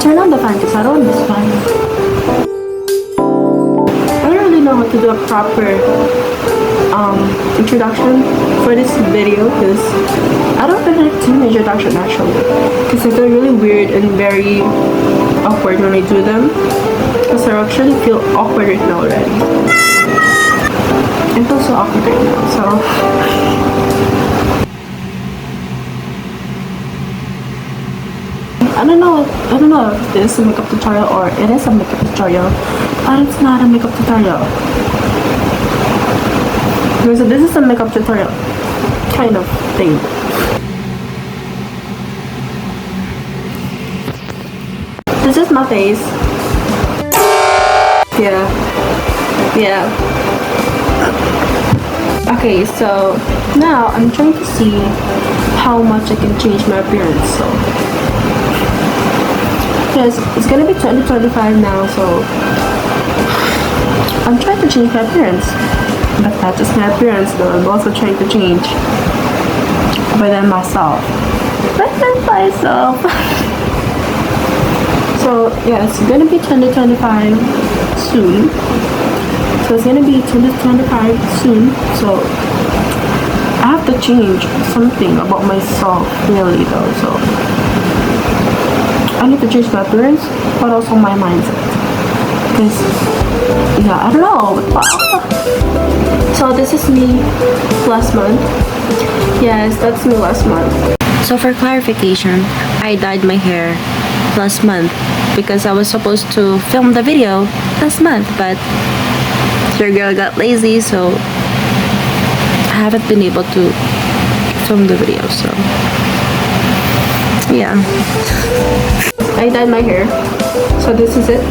turn on the fan because I don't want this fan. I don't really know how to do a proper introduction for this video because I don't really do an introduction actually, because I feel really weird and very awkward when I do them, because I actually feel awkward right now already. I feel so awkward right now, so I don't know if this is a makeup tutorial or it is a makeup tutorial, but it's not a makeup tutorial. So this is a makeup tutorial kind of thing. This is my face. Yeah. Okay, so now I'm trying to see how much I can change my appearance. So because it's gonna be 2025 now, so I'm trying to change my appearance. But not just my appearance though, I'm also trying to change within myself. Within myself. So yeah, it's gonna be 2025 soon. So it's gonna be 2025 soon. So I have to change something about myself really though. So I need to change my appearance, but also my mindset. Because yeah, I don't know. So this is me last month. Yes, that's me last month. So for clarification, I dyed my hair last month because I was supposed to film the video last month, but your girl got lazy, so I haven't been able to film the video, so yeah. I dyed my hair. So this is it.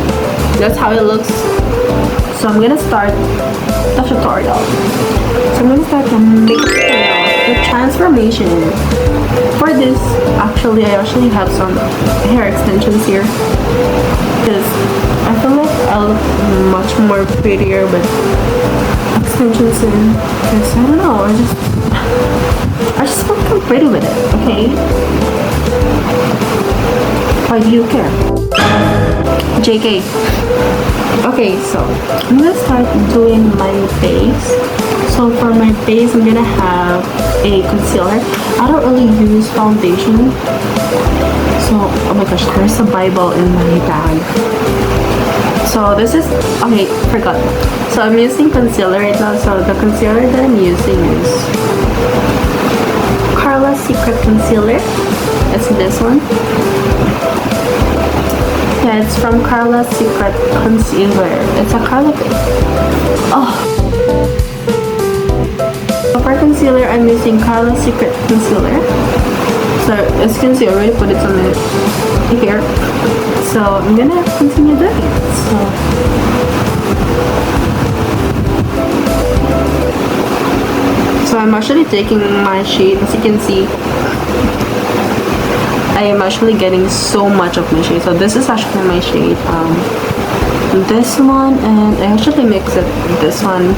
That's how it looks. So I'm gonna start the tutorial. So I'm gonna start the makeup tutorial, the transformation. For this, actually, I actually have some hair extensions here because I feel like I look much more prettier with extensions in. Because I don't know, I just feel so pretty with it. Okay. Why do you care? JK. Okay, so I'm gonna start doing my base. So for my base, I'm gonna have a concealer. I don't really use foundation. So, oh my gosh, there's a Bible in my bag. So this is, okay, forgot. So I'm using concealer right now. So the concealer that I'm using is Carla's Secret Concealer. It's this one. Yeah, it's from Carla's Secret Concealer. It's a Carla base. Oh. For concealer, I'm using Carla's Secret Concealer. So as you can see, I already put it on the hair. So I'm gonna continue doing it. So I'm actually taking my shade, as you can see. I am actually getting so much of my shade. So this is actually my shade. This one, and I actually mix it. This one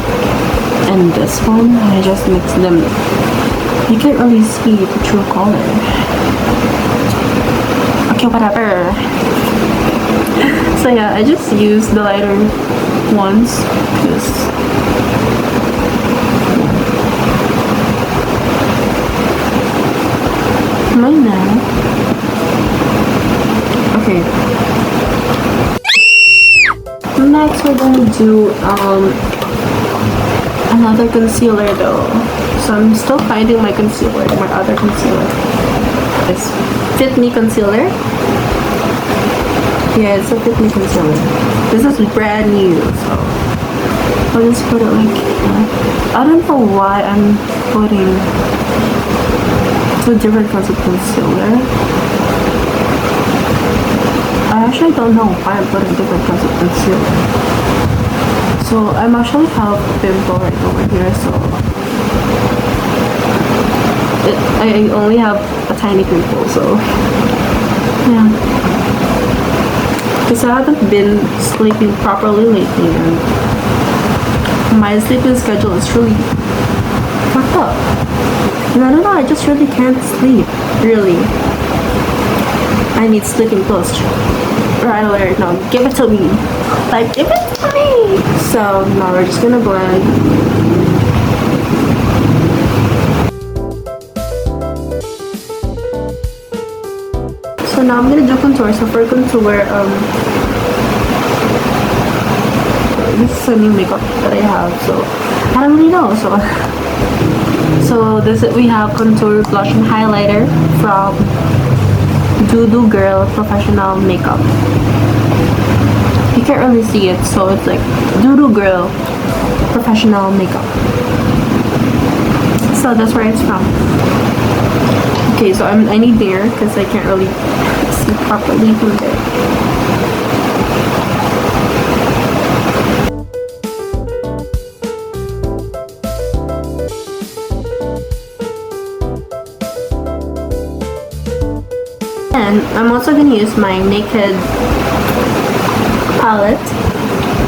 and this one. I just mix them. You can't really see the true color. Okay, whatever. So yeah, I just use the lighter ones. Mine now. Okay. Next, we're going to do another concealer though. So I'm still finding my concealer, my other concealer. It's Fit Me Concealer. Yeah, it's a Fit Me Concealer. This is brand new, so I'll just put it like here. I don't know why I'm putting two different kinds of concealer. I actually don't know why I'm putting different kinds of concealer. So I'm actually have a pimple right over here, so I only have a tiny pimple, so yeah. Because I haven't been sleeping properly lately, and my sleeping schedule is really fucked up. And I don't know, I just really can't sleep, really. I need sleeping pills. right away. No, give it to me. Like, give it to me. So now we're just gonna blend. So now I'm gonna do contour. So for contour, this is a new makeup that I have, so I don't really know. So this we have contour, blush, and highlighter from Doodoo Girl Professional Makeup. You can't really see it, so it's like Doodoo Girl Professional Makeup. So that's where it's from. Okay, so I need mirror because I can't really see properly from there. And I'm also going to use my Naked palette.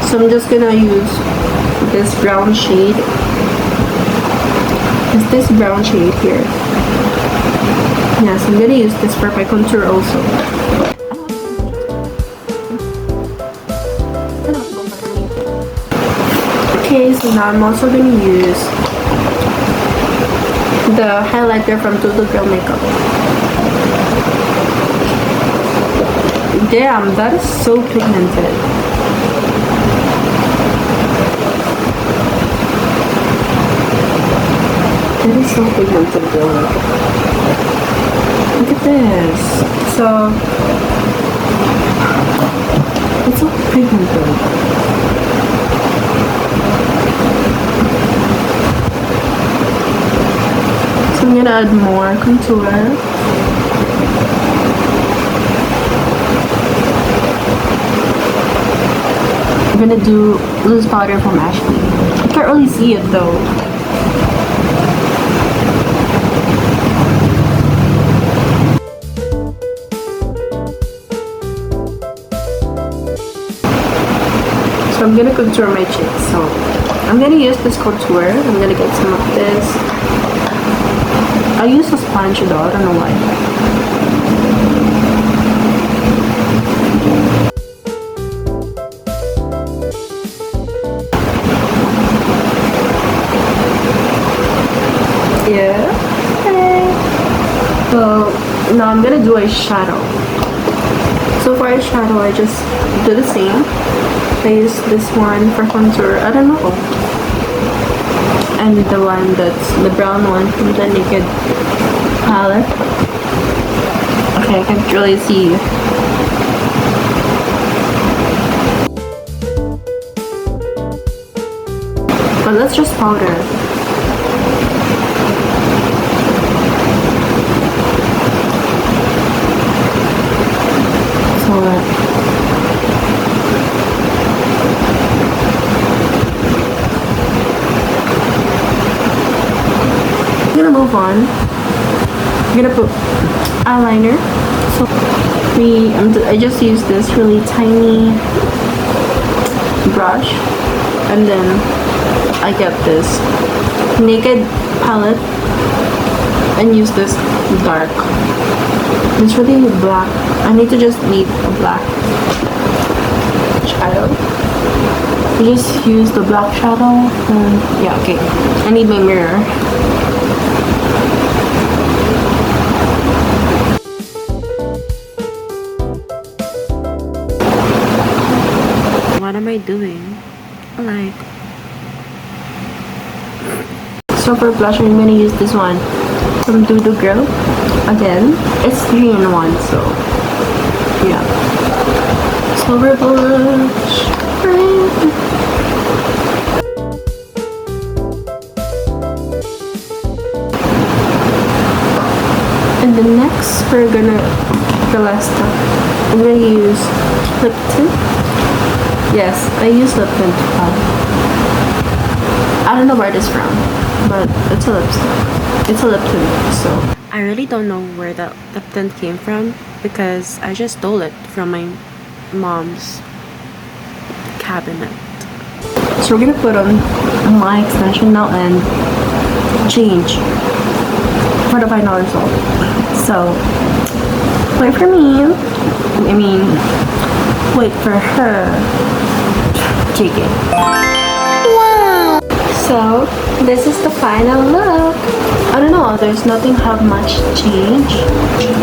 So I'm just going to use this brown shade. It's this brown shade here. Yes, I'm going to use this for my contour also. Okay, so now I'm also going to use the highlighter from Doodoo Girl Makeup. Damn, that is so pigmented. It is so pigmented, though. Look at this. So, it's so pigmented. So I'm gonna add more contour. I'm gonna do loose powder from Ashley. I can't really see it though. So I'm gonna contour my cheeks. So I'm gonna use this contour. I'm gonna get some of this. I use a sponge though, I don't know why. Yeah. Okay. So now I'm gonna do a shadow. So for a shadow, I just do the same. I use this one for contour. I don't know. And the one that's the brown one from the Naked palette. Okay, I can't really see. But let's just powder. I'm gonna move on. I'm gonna put eyeliner. So I just use this really tiny brush, and then I get this Naked palette and use this dark. It's really black. I need to just need a black shadow. You just use the black shadow. Yeah, okay. I need my mirror. What am I doing? Like, so for blush, I'm gonna use this one from Doodoo Girl. Again, it's 3-in-1, so yeah. Silver blush. And the next, the last step, I'm gonna use lip tint. Yes, I use lip tint. I don't know where it is from, but it's a lipstick. It's a lip tint, so. I really don't know where the lip tint came from because I just stole it from my mom's cabinet. So we're gonna put on my extension now and change for the final result. So, wait for me. I mean, wait for her. Take it. So this is the final look. I don't know, there's nothing have much change,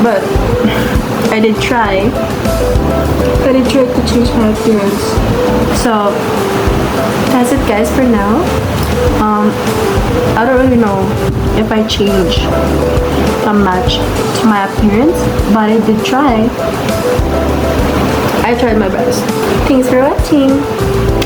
but I did try. I did try to change my appearance. So that's it guys for now. I don't really know if I change a match to my appearance, but I did try. I tried my best. Thanks for watching.